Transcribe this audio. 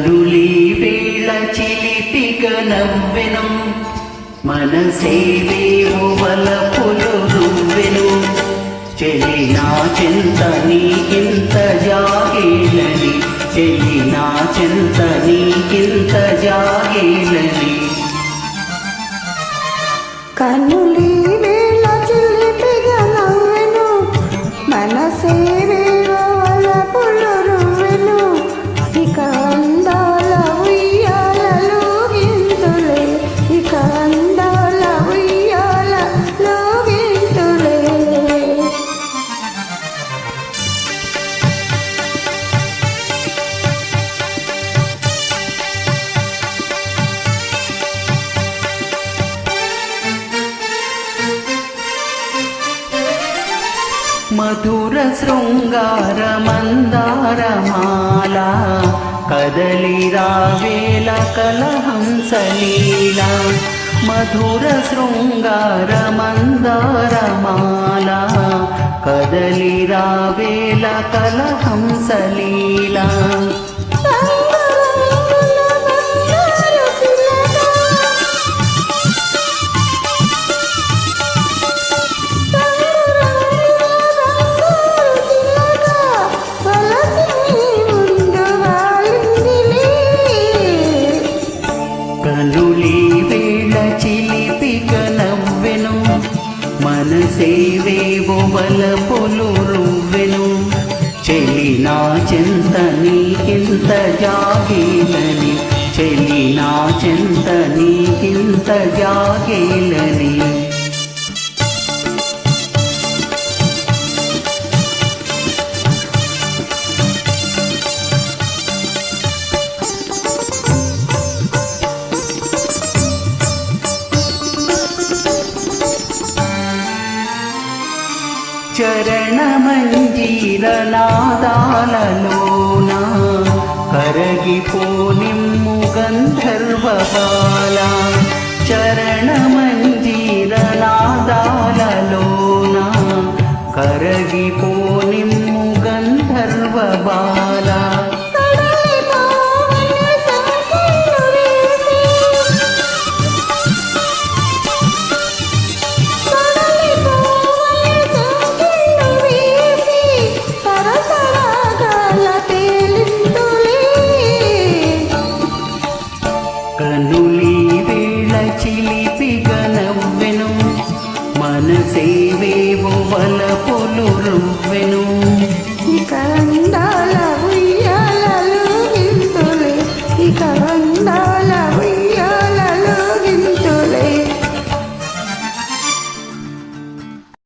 కనులి వేళ చిలిపిగ నవ్వెను మనసేవే వలపులు రువ్వెను చెలి నా చింత నీకింత జాగేలని చెలి నా చింత నీకింత జాగేలని కనులి వేళ చిలిపిగా నవ్వెను మనసేవే వలపులు రువ్వెను ఇక అందాల ఉయ్యాలలో గింతులే ఇక అందాల ఉయ్యాలలో గింతులే మధుర శృంగార మందారమాల కదలి రావేల కలహంసలీల మధుర శృంగార మందారమాల కదలి రావేల కలహంసలీల కనులి వేళ చిలిపిగ నవ్వెను మనసేవేవో వలపులు రువ్వెను చెలి నా చింత నీకింత జాగేలని చెలి నా చింత నీకింత జాగేలని చరణమంజీర నాదాలలోన కరగిపోనిమ్ము గంధర్వబాల చరణమంజీర నాదాలలోన కరగిపోనిమ్ము గంధర్వబాల కనులి వేళ చిలిపిగ నవ్వెను మనసేవేవో వలపులు రువ్వెను ఇక అందాల ఉయ్యాలలో గింతులే ఇక